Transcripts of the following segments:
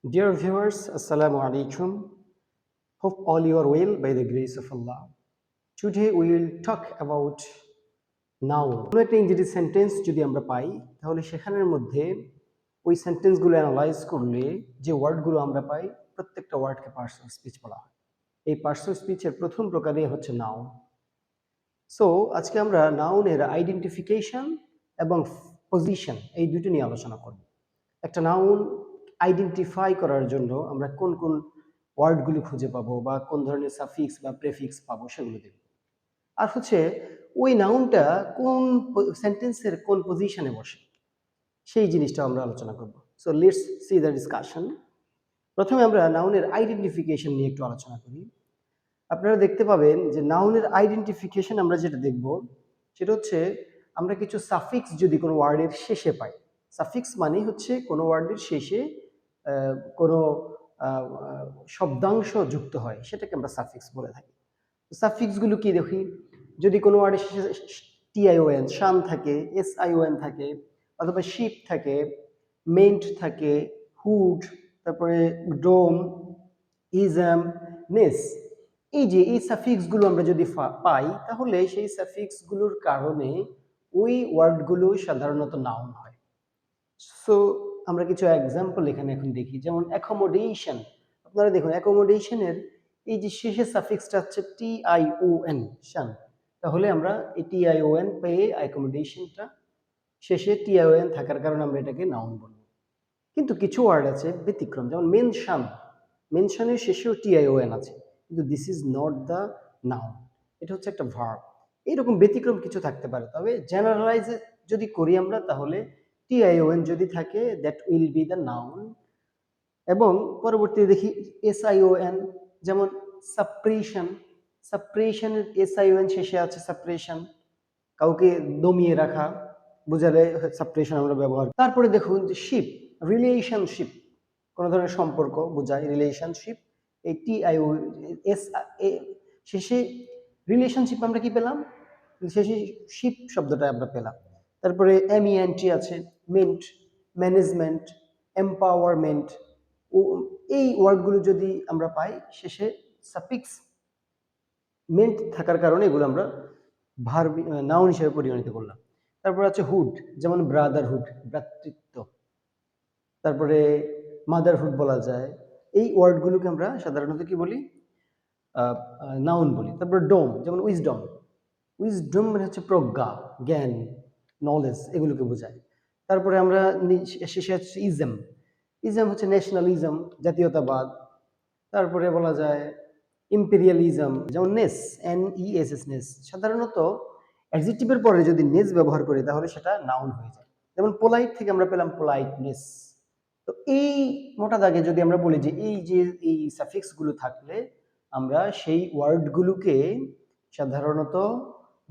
Dear viewers, Assalamu alaikum. Hope all you are well by the grace of Allah. Today we will talk about noun. কোনো একটা ইংরেজি sentence যদি আমরা পাই তাহলে সেখানের মধ্যে ওই সেন্টেন্সগুলো অ্যানালাইজ করলে যে ওয়ার্ডগুলো আমরা পাই প্রত্যেকটা ওয়ার্ডকে পার্টস অফ স্পিচ বলা হয়। এই পার্টস অফ স্পিচের প্রথম প্রকারই হচ্ছে নাউন। সো আজকে আমরা নাউনের আইডেন্টিফিকেশন এবং পজিশন এই দুটো নিয়ে আলোচনা করব। একটা নাউন আইডেন্টিফাই করার জন্য আমরা কোন কোন ওয়ার্ডগুলো খুঁজে পাবো বা কোন ধরনের সাফিক্স বা প্রেফিক্স পাবো সেগুলো দেখব। আর হচ্ছে ওই নাউনটা কোন সেন্টেন্সের কোন পজিশনে বসে সেই জিনিসটা আমরা আলোচনা করব। So let's see the discussion. প্রথমে আমরা নাউনের আইডেন্টিফিকেশন নিয়ে একটু আলোচনা করি। আপনারা দেখতে পাবেন যে নাউনের আইডেন্টিফিকেশন আমরা যেটা দেখব সেটা হচ্ছে আমরা কিছু সাফিক্স যদি কোনো ওয়ার্ডের শেষে পাই। সাফিক্স মানে হচ্ছে কোনো ওয়ার্ডের শেষে কোনো শব্দাংশ যুক্ত হয় সেটাকে আমরা সাফিক্স বলে থাকি। সাফিক্সগুলো কি দেখি, যদি কোনো ওয়ার্ডের শেষে টিআইওএন শান থাকে, এসআইওএন থাকে, অথবা শিপ থাকে, মেন্ট থাকে, হুড, তারপরে ডোম, ইজম, নেস, এই যে এই সাফিক্সগুলো আমরা যদি পাই তাহলে সেই সাফিক্সগুলোর কারণে ওই ওয়ার্ডগুলো সাধারণত নাউন হয়। সো আমরা কিছু এক্সাম্পল এখানে এখন দেখি, যেমন অ্যাকোমোডেশন। আপনারা দেখুন অ্যাকোমোডেশনের এই যে শেষের সাফিক্সটা হচ্ছে টিআইওএন শান, তাহলে আমরা এই টিআইওএন পেয়ে অ্যাকোমোডেশনটা শেষে টিআইওএন থাকার কারণে আমরা এটাকে নাউন বলব। কিন্তু কিছু ওয়ার্ড আছে ব্যতিক্রম, যেমন মেনশন, মেনশনের শেষেও টিআইওএন আছে, কিন্তু this is not the noun, এটা হচ্ছে একটা ভার্ব। এইরকম ব্যতিক্রম কিছু থাকতে পারে, তবে জেনারেলাইজ যদি করি আমরা তাহলে টিআইওএন যদি থাকে that will be the noun. এবং পরবর্তীতে দেখি এসআইওএন, যেমন সাপ্রেশন, সাপ্রেশনের এসআইওএন শেষে আছে সাপ্রেশন, কাউকে দমিয়ে রাখা বোঝালে সাপ্রেশন আমরা ব্যবহার। তারপরে দেখুন যে শিপ, রিলেশনশিপ, কোনো ধরনের সম্পর্ক বোঝায় রিলেশনশিপ, এই টিআইও এস শেষে রিলেশনশিপ আমরা কি পেলাম, শেষে শিপ শব্দটা আমরা পেলাম। তারপরে এমইএনটি আছে, মেন্ট, ম্যানেজমেন্ট, এম্পাওয়ারমেন্ট, এই ওয়ার্ডগুলো যদি আমরা পাই শেষে সাফিক্স মেন্ট থাকার কারণে এগুলো আমরা ভার্ব নাউন হিসেবে পরিগণিত করলাম। তারপর আছে হুড, যেমন ব্রাদারহুড, ভ্রাতৃত্ব, তারপরে মাদারহুড বলা যায়। এই ওয়ার্ডগুলোকে আমরা সাধারণত কি বলি, নাউন বলি। তারপর ডোম, যেমন উইজডম, উইজডম মানে হচ্ছে প্রজ্ঞা, জ্ঞান, নলেজ, এগুলোকে বোঝায়। তারপরে আমরা শেষে হচ্ছে ইজম, ইজম হচ্ছে ন্যাশনালিজম, জাতীয়তাবাদ। তারপরে বলা যায় ইম্পেরিয়ালিজম, যেমন নেস, NESS, নেস। সাধারণত অ্যাডজেক্টিভের পরে যদি নেস ব্যবহার করি তাহলে সেটা নাউন হয়ে যায়। যেমন পোলাইট থেকে আমরা পেলাম পোলাইটনেস। তো এই মোটা দাগে যদি আমরা বলি যে এই সাফিক্সগুলো থাকলে আমরা সেই ওয়ার্ডগুলোকে সাধারণত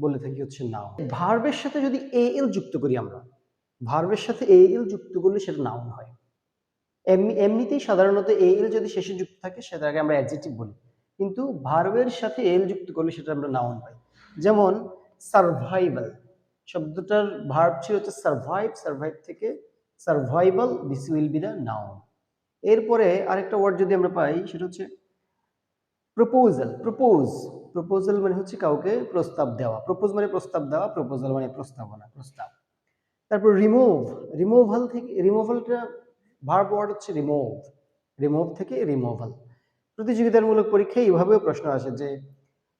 বলে থাকি হচ্ছে নাউন। ভার্বের সাথে যদি AL যুক্ত করি আমরা, ভার্বের সাথে AL যুক্ত করলে সেটা নাউন হয়। এমনিতেই সাধারণত AL যদি শেষে যুক্ত থাকে সেটাকে আমরা অ্যাডজেক্টিভ বলি, কিন্তু ভার্বের সাথে AL যুক্ত করলে সেটা আমরা নাউন পাই। যেমন সার্ভাইভাল শব্দটার ভার্ব ছিল হচ্ছে সার্ভাইভ, সার্ভাইভ থেকে survival, this will be the noun. এরপরে আরেকটা ওয়ার্ড যদি আমরা পাই সেটা হচ্ছে প্রপোজাল। প্রপোজাল মানে হচ্ছে কাউকে প্রস্তাব দেওয়া, প্রপোজ মানে প্রস্তাব দেওয়া, প্রপোজাল মানে প্রস্তাবনা, প্রস্তাব। তারপর রিমুভ, রিমুভাল থেকে, রিমুভালটা ভার্ব ওয়ার্ড হচ্ছে রিমুভ, রিমুভ থেকে রিমুভাল। প্রতিযোগিতামূলক পরীক্ষায় এইভাবেও প্রশ্ন আসে যে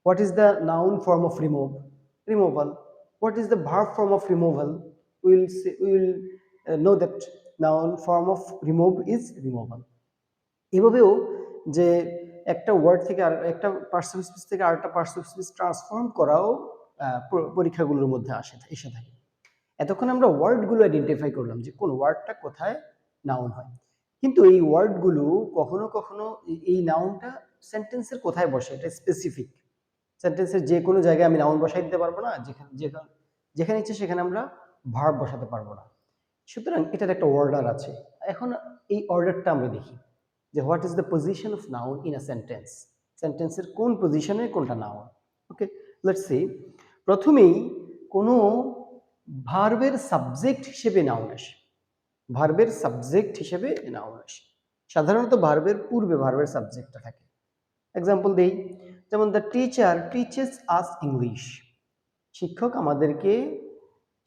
what is the noun form of remove, removal. What is the verb form of removal, will know that noun form of remove is removal. এভাবেও যে একটা ওয়ার্ড থেকে আর একটা পার্টস অফ স্পিচ থেকে আরেকটা পার্টস অফ স্পিচ ট্রান্সফর্ম করাও পরীক্ষাগুলোর মধ্যে এসে থাকে। এতক্ষণ আমরা ওয়ার্ডগুলো আইডেন্টিফাই করলাম যে কোন ওয়ার্ডটা কোথায় নাউন হয়, কিন্তু এই ওয়ার্ডগুলো কখনো কখনো এই নাউনটা সেন্টেন্সের কোথায় বসে এটা স্পেসিফিক। সেন্টেন্সের যে কোনো জায়গায় আমি নাউন বসাই দিতে পারবো না, যেখানে ইচ্ছে সেখানে আমরা ভার্ব বসাতে পারবো না। সুতরাং এটার একটা অর্ডার আছে। এখন এই অর্ডারটা আমরা দেখি যে what is the position of noun in a sentence, সেন্টেন্সের কোন পজিশনে কোনটা নাউন। Okay, let's see. প্রথমেই কোনো ভার্বের সাবজেক্ট হিসেবে নাউন আসে, ভার্বের সাবজেক্ট হিসেবে নাউন আসে। সাধারণত ভার্বের পূর্বে ভার্বের সাবজেক্টটা থাকে। এক্সাম্পল দেই, যেমন the teacher teaches us English, শিক্ষক আমাদেরকে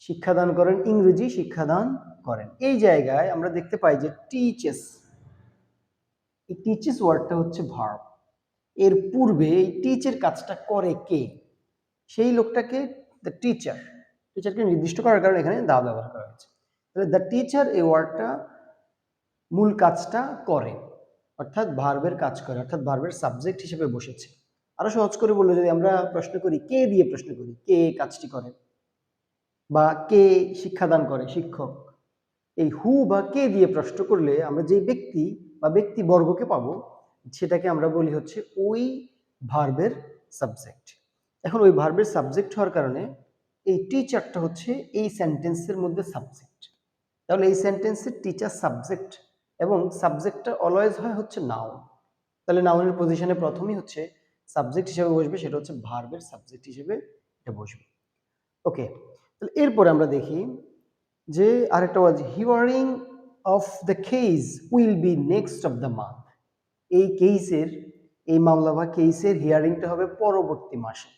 শিক্ষাদান করেন, ইংরেজি শিক্ষাদান করেন। এই জায়গায় আমরা দেখতে পাই যে টিচেস, এই টিচেস ওয়ার্ডটা হচ্ছে ভার্ব। এর পূর্বে এই টিচের কাজটা করে কে? সেই লোকটাকে দ্য টিচার, টিচারকে নির্দিষ্ট করার কারণে এখানে দা ব্যবহার করা হয়েছে। তাহলে দ্য টিচার এই ওয়ার্ডটা মূল কাজটা করে, অর্থাৎ ভার্বের কাজ করে, অর্থাৎ ভার্বের সাবজেক্ট হিসেবে বসেছে। আরো সহজ করে বললে যদি আমরা প্রশ্ন করি, কে দিয়ে প্রশ্ন করি, কে কাজটি করে, বা কে শিক্ষাদান করে, শিক্ষক। এই হু বা কে দিয়ে প্রশ্ন করলে আমরা যে ব্যক্তি বা ব্যক্তিবর্গকে পাবো, সেটাকে আমরা বলি হচ্ছে ওই ভার্বের সাবজেক্ট। এখন ওই ভার্বের সাবজেক্ট হওয়ার কারণে এই টিচারটা হচ্ছে এই সেন্টেন্সের মধ্যে সাবজেক্ট। তাহলে এই সেন্টেন্সের টিচার সাবজেক্ট, এবং সাবজেক্টটা অলওয়েজ হয় হচ্ছে নাউন। তাহলে নাউনের পজিশনে প্রথমেই হচ্ছে সাবজেক্ট হিসেবে বসবে, সেটা হচ্ছে ভার্বের সাবজেক্ট হিসেবে এটা বসবে। ওকে, তাহলে এরপরে আমরা দেখি যে আরেকটা was, hearing of the case will be next of the month. এই কেসের, এই মামলা বা কেসের হিয়ারিংটা হবে পরবর্তী মাসে।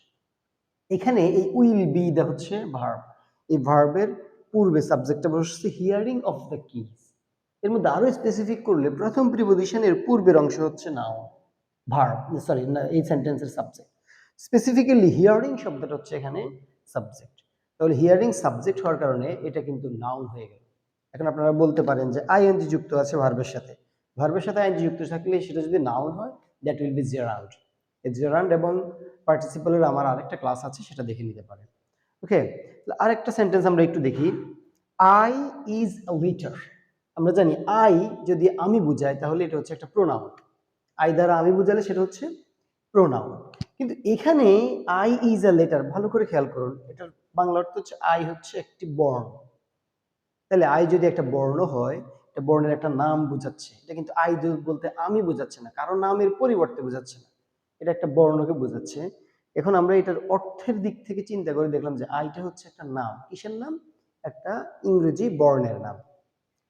এখানে এই উইল বি দা হচ্ছে ভার্ব, এই ভার্বের পূর্বে সাবজেক্টটা বসছে হিয়ারিং অফ দ্য কেস। এর মধ্যে আরো স্পেসিফিক করলে প্রথম প্রিপজিশনের পূর্বের অংশ হচ্ছে নাউন, ভার্ব, সরি না, এই সেন্টেন্সের সাবজেক্ট। স্পেসিফিক্যালি হিয়ারিং শব্দটা হচ্ছে এখানে সাবজেক্ট। তাহলে হিয়ারিং সাবজেক্ট হওয়ার কারণে এটা কিন্তু নাউন হয়ে গেল। এখন আপনারা বলতে পারেন যে আইএনজি যুক্ত আছে ভার্বের সাথে, ভার্বের সাথে আইএনজি যুক্ত থাকলে সেটা যদি নাউন হয়, দ্যাট উইল বি জেরান্ড। এই জেরান্ড এবং পার্টিসিপলের আমার আরেকটা ক্লাস আছে, সেটা দেখে নিতে পারেন। ওকে, আরেকটা সেন্টেন্স আমরা একটু দেখি, আই ইজ আ ওয়েটার। আমরা জানি আই যদি আমি বুঝাই তাহলে এটা হচ্ছে একটা প্রোনাউন, আই দ্বারা আমি বুঝালে সেটা হচ্ছে প্রোনাউন। কিন্তু এখানে আই ইজ আ লেটার, ভালো করে খেয়াল করুন, এটার বাংলা অর্থ হচ্ছে আই হচ্ছে একটি বর্ণ। তাহলে আই যদি একটা বর্ণ হয়, এটা বর্ণের একটা নাম বোঝাচ্ছে, এটা কিন্তু আই বলতে আমি বোঝাচ্ছে না, কারণ নামের পরিবর্তে বোঝাচ্ছে না, এটা একটা বর্ণকে বোঝাচ্ছে। এখন আমরা এটার অর্থের দিক থেকে চিন্তা করে দেখলাম যে আইটা হচ্ছে একটা নাম, কিসের নাম? একটা ইংরেজি বর্ণের নাম।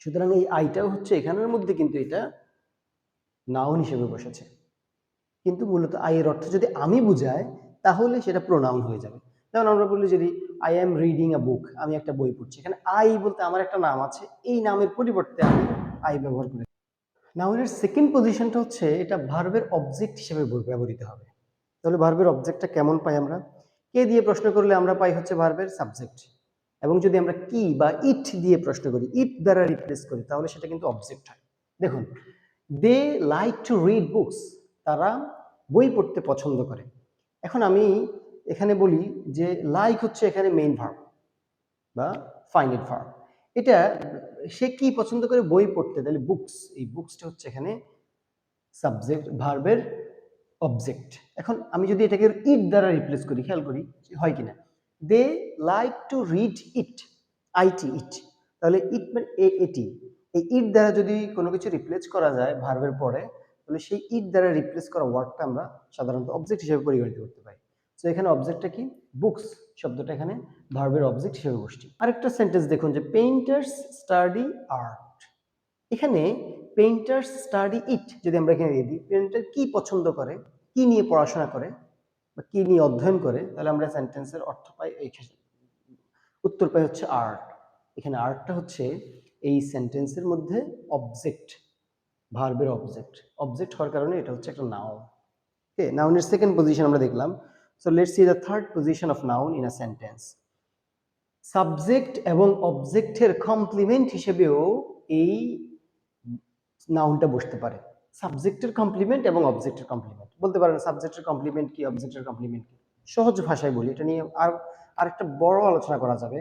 সুতরাং এই আইটাও হচ্ছে এখানের মধ্যে কিন্তু এটা নাউন হিসেবে বসেছে। কিন্তু মূলত আই এর অর্থ যদি আমি বুঝাই তাহলে সেটা প্রোনাউন হয়ে যাবে। যেমন আমরা বলি যদি আই এম রিডিং আ বুক, আমি একটা বই পড়ছি, এখানে আই বলতে আমার একটা নাম আছে, এই নামের পরিবর্তে আমি আই ব্যবহার করি। নাউনের সেকেন্ড পজিশনটা হচ্ছে এটা ভার্বের অবজেক্ট হিসেবে ব্যবহৃত হবে। তাহলে ভার্বের অবজেক্টটা কেমন পাই আমরা? কে দিয়ে প্রশ্ন করলে আমরা পাই হচ্ছে ভার্বের সাবজেক্ট, এবং যদি আমরা কি বা ইট দিয়ে প্রশ্ন করি, ইট দ্বারা রিপ্লেস করি, তাহলে সেটা কিন্তু অবজেক্ট হয়। দেখুন, দে লাইক টু রিড বুকস, তারা বই পড়তে পছন্দ করে। এখন আমি এখানে বলি যে লাইক হচ্ছে এখানে মেইন ভার্ব বা ফাইনাইট ভার্ব। এটা সে কি পছন্দ করে? বই পড়তে, তাহলে বুকস, এই বুকসটা হচ্ছে এখানে সাবজেক্ট, ভার্বের অবজেক্ট। এখন আমি যদি এটাকে ইট দ্বারা রিপ্লেস করি, খেয়াল করি হয় কিনা, they like to read it, IT it, তাহলে ইট মানে এটি, এই ইট দ্বারা যদি কোনো কিছু রিপ্লেস করা যায় ভার্বের পরে, তাহলে সেই ইট দ্বারা রিপ্লেস করা ওয়ার্ডটা আমরা সাধারণত অবজেক্ট হিসেবে পরিগণিত করতে পারি। তো এখানে অবজেক্টটা কি? বুকস শব্দটা এখানে ভার্বের অবজেক্ট হিসেবে বসছে। আরেকটা সেন্টেন্স দেখুন যে পেইন্টার্স স্টাডি আর্ট। এখানে পেইন্টার্স স্টাডি ইট যদি আমরা এখানে দিয়ে দিই, পেইন্টার কি পছন্দ করে, কি নিয়ে পড়াশোনা করে বা কি নিয়ে অধ্যয়ন করে, তাহলে আমরা সেন্টেন্সের অর্থ পাই, এই উত্তর পাই হচ্ছে আর্ট। এখানে আর্টটা হচ্ছে এই সেন্টেন্সের মধ্যে অবজেক্ট, ভার্বের অবজেক্ট। অবজেক্ট হওয়ার কারণে এটা হচ্ছে একটা নাউন। ওকে, নাউনের সেকেন্ড পজিশন আমরা দেখলাম। So let's see the third position of noun in a sentence. Subject এবং অবজেক্টের কমপ্লিমেন্ট হিসেবেও এই নাউনটা বসতে পারে। সাবজেক্টের কমপ্লিমেন্ট এবং অবজেক্টের কমপ্লিমেন্ট বলতে পারেন। সাবজেক্টের কমপ্লিমেন্ট কি, অবজেক্টের কমপ্লিমেন্ট কি? সহজ ভাষায় বলি, এটা নিয়ে আরেকটা বড় আলোচনা করা যাবে।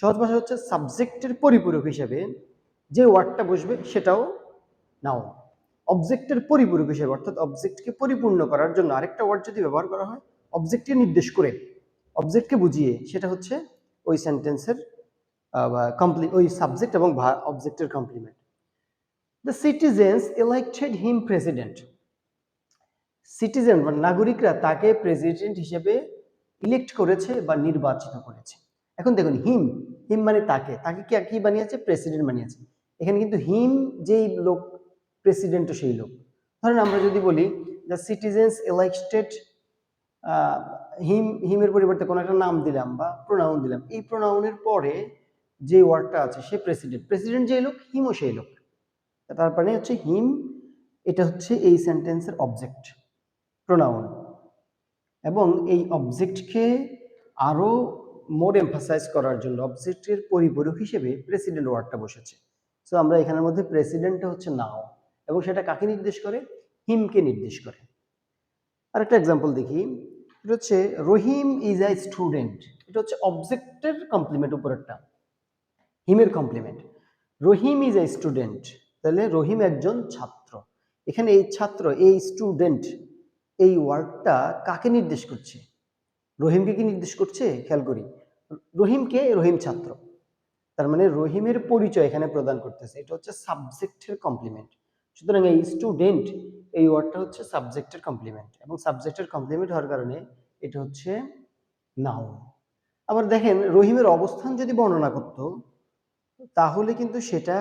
সহজ ভাষা হচ্ছে সাবজেক্টের পরিপূরক হিসেবে যে ওয়ার্ডটা বসবে সেটাও নাউন। অবজেক্টের পরিপূরক হিসেবে, অর্থাৎ অবজেক্টকে পরিপূর্ণ করার জন্য আরেকটা ওয়ার্ড যদি ব্যবহার করা হয় অবজেক্টকে নির্দেশ করে, অবজেক্টকে বুঝিয়ে, সেটা হচ্ছে ওই সেন্টেন্সের ওই সাবজেক্ট এবং অবজেক্টের complement. The citizens elected him president. Citizen বা নাগরিকরা তাকে প্রেসিডেন্ট হিসেবে ইলেক্ট করেছে বা নির্বাচিত করেছে। এখন দেখুন, হিম, হিম মানে তাকে, তাকে কি বানিয়েছে? প্রেসিডেন্ট বানিয়েছে। এখানে কিন্তু হিম যেই লোক প্রেসিডেন্টও সেই লোক। ধরেন আমরা যদি বলি দ্য সিটিজেন্স ইলেক্টেড হিমের পরিবর্তে কোনো একটা নাম দিলাম বা প্রোনাউন দিলাম, এই প্রোনাউনের পরে যে ওয়ার্ডটা আছে সে প্রেসিডেন্ট যেই লোক, হিমও সেই লোক। তারপরে হচ্ছে হিম, এটা হচ্ছে এই সেন্টেন্সের অবজেক্ট প্রোনাউন, এবং এই অবজেক্টকে আরো মোর এমফাসাইজ করার জন্য অবজেক্টের পরিপূরক হিসেবে প্রেসিডেন্ট ওয়ার্ডটা বসেছে। সো আমরা এখানের মধ্যে প্রেসিডেন্টটা হচ্ছে নাও, এবং সেটা কাকে নির্দেশ করে? হিমকে নির্দেশ করে। আরেকটা এক্সাম্পল দেখি, এটা হচ্ছে রহিম ইজ আ স্টুডেন্ট। এটা হচ্ছে অবজেক্টের কমপ্লিমেন্ট, উপরেরটা হিমের complement. Rahim is a student, তাহলে রহিম একজন ছাত্র। এখানে এই ছাত্র, এই স্টুডেন্ট, এই ওয়ার্ডটা কাকে নির্দেশ করছে? রহিমকে কি নির্দেশ করছে? খেয়াল করি, রহিমকে, রহিম ছাত্র, তার মানে রহিমের পরিচয় এখানে প্রদান করতেছে। এটা হচ্ছে সাবজেক্টের কমপ্লিমেন্ট। সুতরাং এই স্টুডেন্ট, এই ওয়ার্ডটা হচ্ছে সাবজেক্টের কমপ্লিমেন্ট, এবং সাবজেক্টের কমপ্লিমেন্ট হওয়ার কারণে এটা হচ্ছে নাউন। আবার দেখেন, রহিমের অবস্থান যদি বর্ণনা করত তাহলে কিন্তু সেটা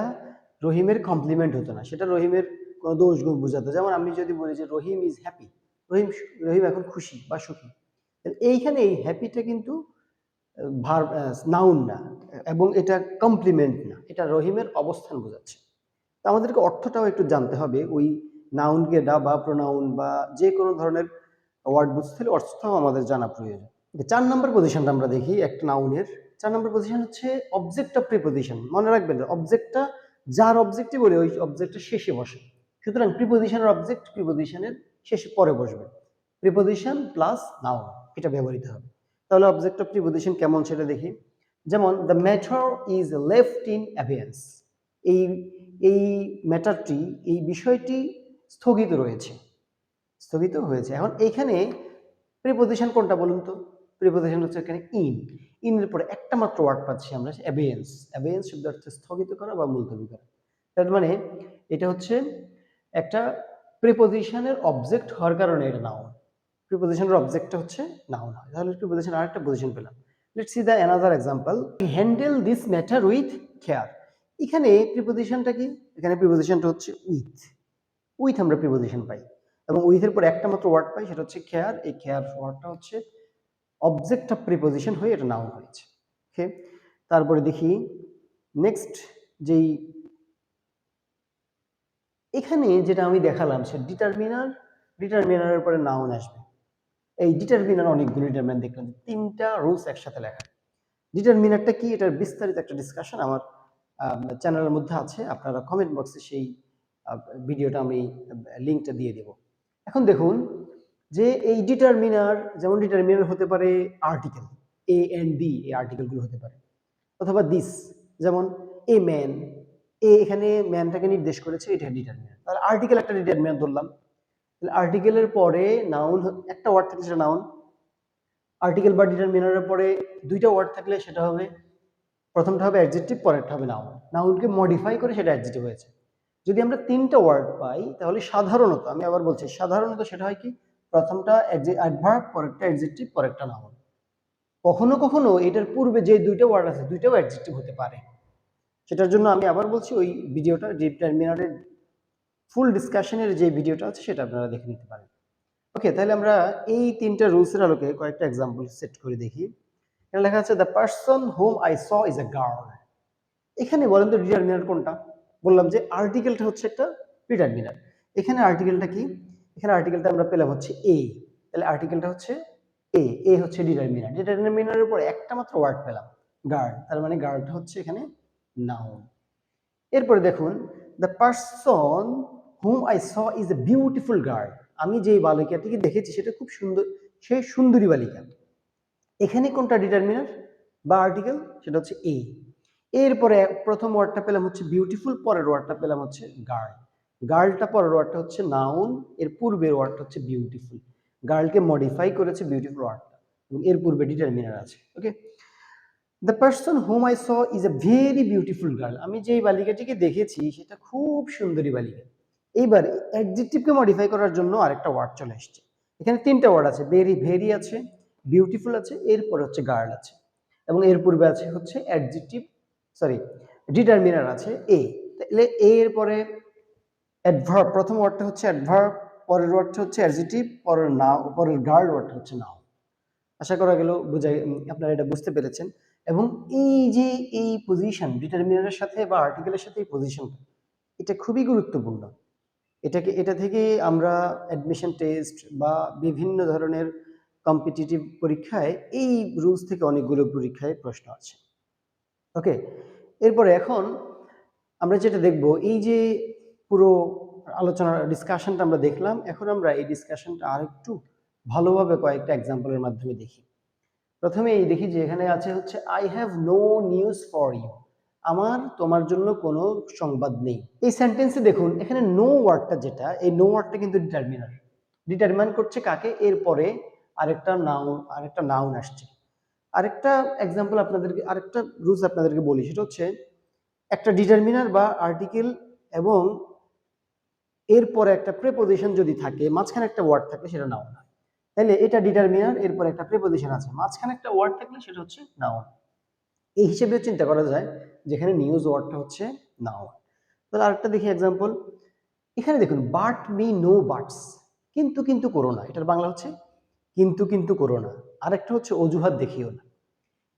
রহিমের কমপ্লিমেন্ট হতো না, সেটা রহিমের কোনো দোষ গুণ বোঝাতো। যেমন আমি যদি বলি যে রহিম ইজ হ্যাপি, রহিম রহিম এখন খুশি বা সুখী, এইখানে এই হ্যাপিটা কিন্তু ভার্ব, নাউন না, এবং এটা কমপ্লিমেন্ট না, এটা রহিমের অবস্থান বোঝাচ্ছে। তো আমাদেরকে অর্থটাও একটু জানতে হবে, ওই নাউনকে বা প্রোনাউন বা যে কোনো ধরনের ওয়ার্ড বুঝতে হলে অর্থটাও আমাদের জানা প্রয়োজন। 4 নম্বর পজিশনটা আমরা দেখি একটা নাউনের। 4 নম্বর পজিশন হচ্ছে অবজেক্ট অফ প্রিপোজিশন। মনে রাখবেন, অবজেক্টটা যার অবজেক্টই বলে ওই অবজেক্টের শেষে বসে। সুতরাং প্রিপোজিশনের অবজেক্ট প্রিপোজিশনের শেষে পরে বসবে, প্রিপোজিশন প্লাস নাউন, এটা ব্যবহৃত হবে। তাহলে অবজেক্ট অফ প্রিপোজিশন কেমন সেটা দেখি। যেমন the matter is left in abeyance, এই এই ম্যাটারটি, এই বিষয়টি স্থগিত রয়েছে, স্থগিত হয়েছে। এখন এইখানে প্রিপোজিশন কোনটা বলুন তো? প্রিপোজিশন হচ্ছে এখানে ইন। ইনের পরে একটা মাত্র ওয়ার্ড পাচ্ছি আমরা, অ্যাবেয়েন্স। অ্যাবেয়েন্স শব্দ অর্থ স্থগিত করা বা মুলতবি করা। তার মানে এটা হচ্ছে একটা প্রিপোজিশনের অবজেক্ট হওয়ার কারণে এটা নাউন। প্রিপোজিশনের অবজেক্টটা হচ্ছে নাউন হয়, তাহলে প্রিপোজিশন আরেকটা পজিশন পেলাম। Let's see the another example, handle this matter with care. এখানে প্রিপোজিশনটা কি? এখানে প্রিপোজিশনটা হচ্ছে উইথ। উইথ আমরা প্রিপোজিশন পাই, এবং উইথের পর একটা মাত্র ওয়ার্ড পাই, সেটা হচ্ছে কেয়ার। এই কেয়ার ওয়ার্ডটা হচ্ছে অবজেক্ট অফ প্রিপোজিশন হয়ে এটা নাউন হয়েছে। ওকে, তারপরে দেখি নেক্সট, যেই এখানে যেটা আমি দেখালাম সে ডিটারমিনার। ডিটারমিনারের পরে নাউন আসবে। এই ডিটারমিনার অনেকগুলো ডিটারমিনার দেখলাম, 3টা রুলস একসাথে লেখা। ডিটারমিনারটা কি, এটার বিস্তারিত একটা ডিসকাশন আমার চ্যানেলের মধ্যে আছে, আপনারা কমেন্ট বক্সে সেই ভিডিওটা আমি লিঙ্কটা দিয়ে দেব। এখন দেখুন যে এই ডিটারমিনার, যেমন ডিটারমিনার হতে পারে আর্টিকেল, এ এন্ড বি, এই আর্টিকেলগুলো হতে পারে, অথবা দিস, যেমন এ ম্যান, এ এখানে ম্যানটাকে নির্দেশ করেছে, এটা ডিটারমিনার। তাহলে আর্টিকেল একটা ডিটারমিনার ধরলাম, তাহলে আর্টিকেলের পরে নাউন, একটা ওয়ার্ড থাকলে সেটা নাউন। আর্টিকেল বা ডিটারমিনারের পরে 2টা ওয়ার্ড থাকলে সেটা হবে, প্রথমটা হবে অ্যাডজেক্টিভ, পরেরটা হবে নাউন। নাউনকে মডিফাই করে সেটা অ্যাডজেক্টিভ হয়েছে। যদি আমরা 3টা ওয়ার্ড পাই তাহলে সাধারণত, আমি আবার বলছি সাধারণত, সেটা হয় কি, প্রথমটা অ্যাডভার্ব, পরেরটা অ্যাডজেক্টিভ, পরেরটা নাউন। কখনো কখনো এটার পূর্বে যে 2টা ওয়ার্ড আছে 2টাও অ্যাডজেক্টিভ হতে পারে। সেটার জন্য আমি আবার বলছি, ওই ভিডিওটা, ডিটারমিনারের ফুল ডিসকাশনের যে ভিডিওটা আছে সেটা আপনারা দেখে নিতে পারেন। ওকে, তাহলে আমরা এই 3টা রুলসের আলোকে কয়েকটা এক্সাম্পল সেট করে দেখি। এখানে লেখা আছে the person whom I saw is a girl. এখানে বলেন তো ডিটারমিনার কোনটা? বললাম যে আর্টিকেলটা হচ্ছে একটা ডিটারমিনার। এখানে আর্টিকেলটা কি? এখানে আর্টিকেলটা আমরা পেলাম হচ্ছে এ, তাহলে আর্টিকেলটা হচ্ছে এ, এ হচ্ছে ডিটারমিনার। ডিটারমিনারের উপর একটা মাত্র ওয়ার্ড পেলাম, গার্ল, তার মানে গার্লটা হচ্ছে এখানে নাউন। এরপরে দেখুন, the person whom I saw is a beautiful girl. আমি যে বালিকাটিকে দেখেছি সেটা খুব সুন্দর, সে সুন্দরী বালিকা। এখানে কোনটা ডিটারমিনার বা আর্টিকেল? সেটা হচ্ছে এ। এরপরে প্রথম ওয়ার্ডটা পেলাম হচ্ছে বিউটিফুল, পরের ওয়ার্ডটা পেলাম হচ্ছে গার্ল। গার্লটা পরের ওয়ার্ডটা হচ্ছে নাউন, এর পূর্বের ওয়ার্ডটা হচ্ছে বিউটিফুল। গার্লকে মডিফাই করেছে বিউটিফুল ওয়ার্ডটা, এবং এর পূর্বে ডিটারমিনার আছে। Okay, the person whom I saw is a very beautiful girl. আমি যে বালিকাটিকে দেখেছি সেটা খুব সুন্দরী বালিকা। এইবার অ্যাডজেক্টিভকে মডিফাই করার জন্য আরেকটা ওয়ার্ড চলে আসছে। এখানে 3টা ওয়ার্ড আছে, ভেরি, ভেরি আছে, বিউটিফুল আছে, এরপরে হচ্ছে গার্ল আছে, এবং এর পূর্বে আছে হচ্ছে অ্যাডজেক্টিভ, সরি ডিটারমিনার আছে এ। তাহলে এ এর পরে অ্যাডভার্ব, প্রথম ওয়ার্ডটা হচ্ছে অ্যাডভার্ব, পরের ওয়ার্ডটা হচ্ছে অ্যাডজেক্টিভ, পরের গার্ড ওয়ার্ডটা হচ্ছে নাউন। আশা করা গেল আপনারা এটা বুঝতে পেরেছেন। এবং এই যে এই পজিশন ডিটারমিনারের সাথে বা আর্টিকেলের সাথে এই পজিশনটা, এটা খুবই গুরুত্বপূর্ণ। এটা থেকে আমরা অ্যাডমিশন টেস্ট বা বিভিন্ন ধরনের কম্পিটিটিভ পরীক্ষায় এই রুলস থেকে অনেকগুলো পরীক্ষায় প্রশ্ন আছে। ওকে, এরপরে এখন আমরা যেটা দেখব, এই যে পুরো আলোচনার ডিসকাশনটা আমরা দেখলাম, এখন আমরা এই ডিসকাশনটা আর একটু ভালোভাবে কয়েকটা এক্সাম্পলের মাধ্যমে দেখি। প্রথমে এই দেখি যে এখানে আছে হচ্ছে I have no news for you, আমার তোমার জন্য কোনো সংবাদ নেই। এই সেন্টেন্সে দেখুন এখানে নো ওয়ার্ডটা, যেটা এই নো ওয়ার্ডটা কিন্তু ডিটারমিনার, ডিটারমাইন করছে কাকে, এরপরে আরেকটা নাউন আসছে। আরেকটা এক্সাম্পল আপনাদেরকে, আরেকটা রুলস আপনাদেরকে বলি, সেটা হচ্ছে একটা ডিটারমিনার বা আর্টিকেল এবং এরপরে একটা প্রেপোজিশন যদি থাকে, মাঝখানে একটা ওয়ার্ড থাকে, সেটা নাউন হয়। তাহলে এটা ডিটারমিনার, এরপর একটা প্রেপোজিশন আছে, মাঝখানে একটা ওয়ার্ড থাকলে সেটা হচ্ছে নাউন। এই হিসেবে চিন্তা করা যায় যেখানে নিউজ ওয়ার্ডটা হচ্ছে নাউন। তাহলে আরেকটা দেখি এক্সাম্পল। এখানে দেখুন বাট মি নো বাটস, কিন্তু কিন্তু করো না, এটার বাংলা হচ্ছে কিন্তু কিন্তু করো না। আরেকটা হচ্ছে অজুহাত দেখিও না।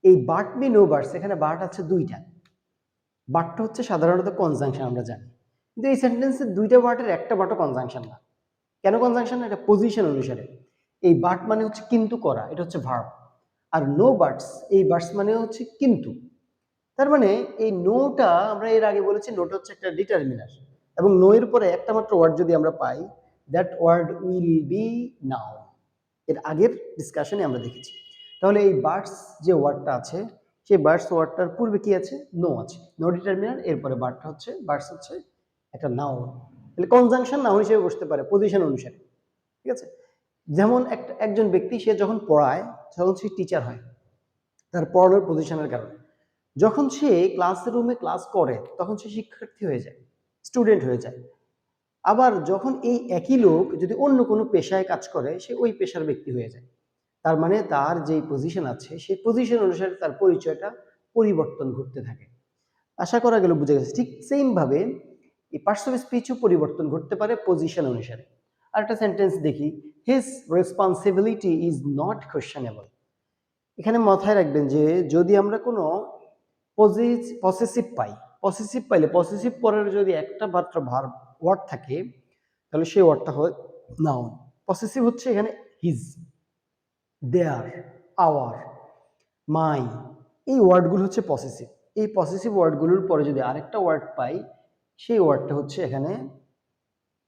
এই বাট মি নো বাটস, এখানে বাট আছে দুইটা, বাটটা হচ্ছে সাধারণত কনজাংশন আমরা জানি, কিন্তু এই সেন্টেন্সে দুইটা বাটের একটা বাটও কনজাংশন না। কেন কনজাংশন না? এটা পজিশন অনুসারে। এই বাট মানে হচ্ছে কিন্তু করা, এটা হচ্ছে ভার্ব। আর নো বাটস, এই বাটস মানে হচ্ছে কিন্তু। তার মানে এই নোটা, আমরা এর আগে বলেছি নোটা হচ্ছে একটা ডিটারমিনার, এবং নো এর পরে একটা মাত্র ওয়ার্ড যদি আমরা পাই, that word will be noun. এর আগের ডিসকাশনে আমরা দেখেছি। তাহলে এই বাটস যে ওয়ার্ডটা আছে, সেই বাটস ওয়ার্ডটার পূর্বে কি আছে? নো আছে, নো ডিটারমিনার, এরপরে বাটটা হচ্ছে, বাটস হচ্ছে একটা নাউন। তাহলে কনজাংশন নাউন হিসেবে বসতে পারে পজিশন অনুসারে, ঠিক আছে? যেমন একজন ব্যক্তি, সে যখন পড়ায়, তখন সে টিচার হয় তার পড়ানোর পজিশনের কারণে। যখন সে ক্লাসরুমে ক্লাস করে, তখন সে শিক্ষার্থী হয়ে যায়, স্টুডেন্ট হয়ে যায়। আবার যখন এই একই লোক যদি অন্য কোনো পেশায় কাজ করে, সে ওই পেশার ব্যক্তি হয়ে যায়। তার মানে তার যেই পজিশন আছে, সেই পজিশন অনুসারে তার পরিচয়টা পরিবর্তন ঘটতে থাকে। আশা করা গেল বুঝে গেছে। ঠিক সেম ভাবে এই পার্টস অফ স্পিচও পরিবর্তন ঘটতে পারে পজিশন অনুসারে। আর একটা সেন্টেন্স দেখি, his responsibility is not questionable. এখানে মাথায় রাখবেন যে যদি আমরা কোনো পসেসিভ পাই, পসেসিভ পাইলে, পসেসিভ পরের যদি একটা মাত্র ভার্ব ওয়ার্ড থাকে, তাহলে সেই ওয়ার্ডটা হয় নাউন। পসেসিভ হচ্ছে এখানে হিজ, দেয়ার, আওয়ার, মাই, এই ওয়ার্ডগুলো হচ্ছে পসেসিভ। এই পসেসিভ ওয়ার্ডগুলোর পরে যদি আরেকটা ওয়ার্ড পাই, সেই ওয়ার্ডটা হচ্ছে এখানে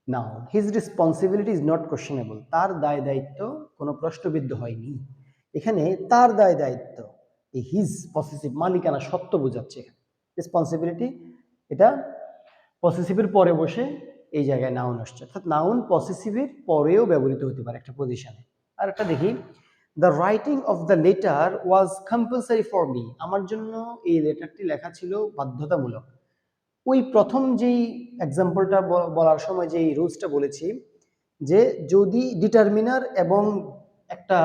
noun. His responsibility is not questionable, তার দায় দায়িত্ব কোনো প্রশ্নবিদ্ধ হয়নি। এখানে তার দায় দায়িত্ব, এই হিজ পসেসিভ, মালিকানা, সত্য বোঝাচ্ছে। রেসপন্সিবিলিটি এটা পসেসিভের পরে বসে এই জায়গায় নাউন আসছে, অর্থাৎ নাউন পসেসিভের পরেও ব্যবহৃত হতে পারে একটা পজিশনে। আর একটা দেখি, the writing of the letter was compulsory for me, আমার জন্য এই লেটারটি লেখা ছিল বাধ্যতামূলক। ওই প্রথম যেই এক্সাম্পলটা বলার সময় যেই রুলসটা বলেছি, যে যদি ডিটারমিনার এবং একটা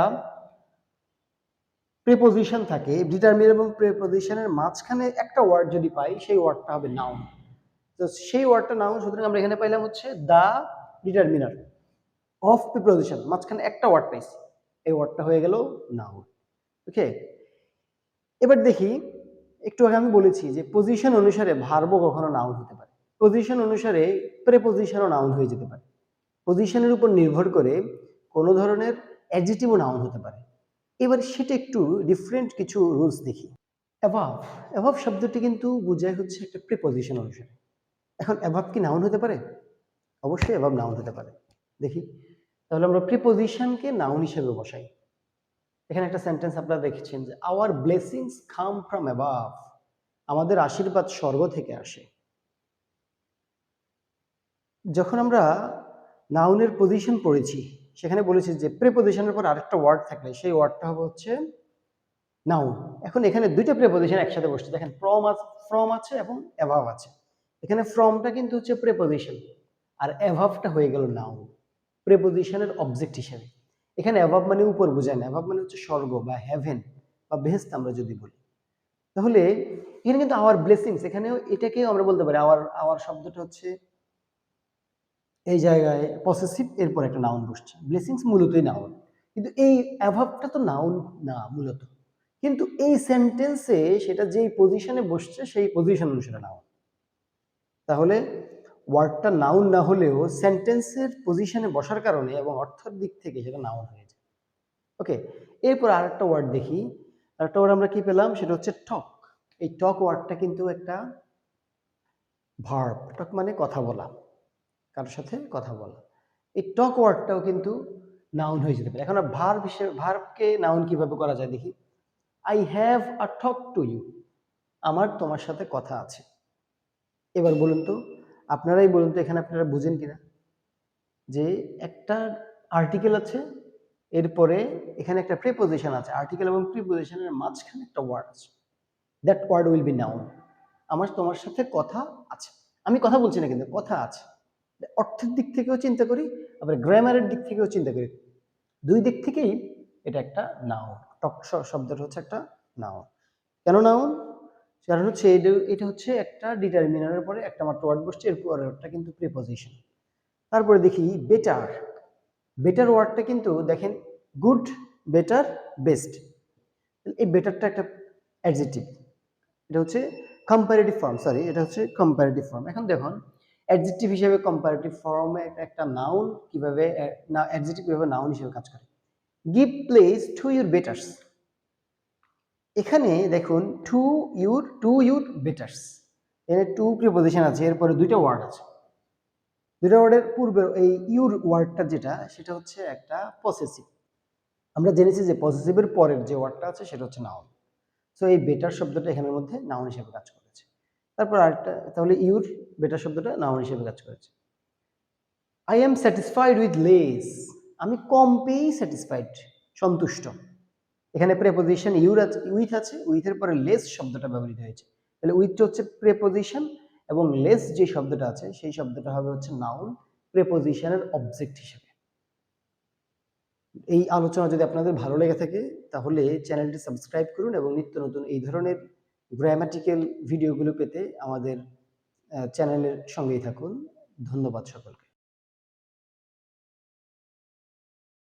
প্রিপোজিশন থাকে, ডিটারমিনার এবং প্রিপোজিশনের মাঝখানে একটা ওয়ার্ড যদি পাই, সেই ওয়ার্ডটা হবে নাউন। তো সেই ওয়ার্ডটা নাউন, সুতরাং আমরা এখানে পাইলাম হচ্ছে দা ডিটারমিনার অফ প্রিপোজিশন, মাঝখানে একটা ওয়ার্ড পাইছি, এই ওয়ার্ডটা হয়ে গেল নাউন। ওকে, এবার দেখি, একটু আগে আমি বলেছি যে পজিশন অনুসারে ভার্বও কখনো নাউন হতে পারে, পজিশন অনুসারে প্রেপোজিশনও নাউন হয়ে যেতে পারে, পজিশনের উপর নির্ভর করে কোনো ধরনের অ্যাডজেক্টিভও নাউন হতে পারে। এবার সেটা একটু ডিফারেন্ট কিছু রুলস দেখি। অ্যাভাব, অ্যাভাব শব্দটি কিন্তু বোঝায় হচ্ছে একটা প্রিপোজিশন অনুসারে। এখন অ্যাভাব কি নাউন হতে পারে? অবশ্যই অ্যাভাব নাউন হতে পারে। দেখি, তাহলে আমরা প্রিপোজিশনকে নাউন হিসেবে বসাই। এখানে একটা সেন্টেন্স আপনারা দেখেছেন যে our blessings come from above, আমাদের আশীর্বাদ স্বর্গ থেকে আসে। যখন আমরা নাউনের পজিশন পড়েছি, সেখানে বলেছি যে প্রিপোজিশনের পর আরেকটা ওয়ার্ড থাকলে সেই ওয়ার্ডটা হবে হচ্ছে নাউন। এখন এখানে দুইটা প্রিপোজিশন একসাথে বসছে, দেখেন ফ্রম আছে এবং অ্যাভাব আছে। এখানে ফ্রমটা কিন্তু হচ্ছে প্রিপোজিশন, আর অ্যাভাবটা হয়ে গেল নাউন প্রিপোজিশনের অবজেক্ট হিসেবে। এখানে অ্যাভাব মানে উপর বোঝায় না, অ্যাভাব মানে হচ্ছে স্বর্গ বা হেভেন বা বেহেস্ত আমরা যদি বলি। তাহলে এখানে কিন্তু আওয়ার ব্লেসিংস, এখানেও এটাকেও আমরা বলতে পারি আওয়ার, আওয়ার শব্দটা হচ্ছে এই জায়গায় পসেসিভ, এরপর একটা নাউন বসছে। ব্লেসিংস মূলতই নাউন, কিন্তু এই অ্যাভাবটা তো নাউন না মূলত, কিন্তু এই সেন্টেন্সে সেটা যেই পজিশনে বসছে সেই পজিশন অনুসারে নাউন। তাহলে ওয়ার্ডটা নাউন না হলেও সেন্টেন্সের পজিশনে বসার কারণে এবং অর্থের দিক থেকে সেটা নাউন হয়ে যায়। ওকে, এরপর আরেকটা ওয়ার্ড দেখি। আরেকটা ওয়ার্ড আমরা কি পেলাম, সেটা হচ্ছে টক। এই টক ওয়ার্ডটা কিন্তু একটা ভার্ব। টক মানে কথা বলা, কারোর সাথে কথা বলা। এই টক ওয়ার্ডটাও কিন্তু নাউন হয়ে যেতে পারে। এখন ভার্ব হিসেবে, ভার্বকে নাউন কিভাবে করা যায় দেখি। I have a talk to you, আমার তোমার সাথে কথা আছে। এবার বলুন তো, আপনারাই বলুন তো, এখানে আপনারা বুঝেন কিনা যে একটা আর্টিকেল আছে, এরপরে এখানে একটা প্রিপোজিশন আছে, আর্টিকেল এবং প্রিপোজিশনের মাঝখানে একটা ওয়ার্ড আছে, that word will be noun. আমার তোমার সাথে কথা আছে, আমি কথা বলছি না কিন্তু কথা আছে। অর্থের দিক থেকেও চিন্তা করি, আবার গ্রামারের দিক থেকেও চিন্তা করি, দুই দিক থেকেই এটা একটা নাউন। টক শব্দটা হচ্ছে একটা নাউন। কেন নাউন? কারণ হচ্ছে এটা হচ্ছে একটা ডিটারমিনারের পরে একটা মাত্র ওয়ার্ড বসছে, এর পরেরটা কিন্তু প্রিপোজিশন। তারপরে দেখি বেটার। বেটার ওয়ার্ডটা কিন্তু দেখেন, গুড, বেটার, বেস্ট। এই বেটারটা একটা অ্যাডজেক্টিভ, এটা হচ্ছে কম্পারেটিভ ফর্ম, সরি এটা হচ্ছে কম্পারেটিভ ফর্ম। এখন দেখুন অ্যাডজেক্টিভ হিসেবে কম্পারেটিভ ফর্মে একটা নাউন কিভাবে, না অ্যাডজেক্টিভ কিভাবে নাউন হিসেবে কাজ করে। Give place to your betters. এখানে দেখুন টু ইউর বেটার্স, এখানে টু প্রিপোজিশন আছে, এরপরে দুইটা ওয়ার্ড আছে। দুইটা ওয়ার্ডের পূর্বে এই ইউর ওয়ার্ডটা যেটা, সেটা হচ্ছে একটা পসেসিভ। আমরা জেনেছি যে পসেসিভের পরের যে ওয়ার্ডটা আছে সেটা হচ্ছে নাউন। সো এই বেটার শব্দটা এখানের মধ্যে নাউন হিসেবে কাজ করেছে। তারপর আরেকটা, তাহলে ইউর বেটার শব্দটা নাউন হিসেবে কাজ করেছে। I am satisfied with less, আমি কম পেয়েই স্যাটিসফাইড, সন্তুষ্ট। এখানে প্রেপোজিশন ইউর আছে, উইথ আছে, উইথের পরে লেস শব্দটা ব্যবহৃত হয়েছে। তাহলে উইথটা হচ্ছে প্রেপোজিশন এবং লেস যে শব্দটা আছে সেই শব্দটা হবে হচ্ছে নাউন প্রেপোজিশনের অবজেক্ট হিসেবে। এই আলোচনা যদি আপনাদের ভালো লেগে থাকে তাহলে চ্যানেলটি সাবস্ক্রাইব করুন এবং নিত্য নতুন এই ধরনের গ্রামাটিক্যাল ভিডিওগুলো পেতে আমাদের চ্যানেলের সঙ্গেই থাকুন। ধন্যবাদ সকলকে।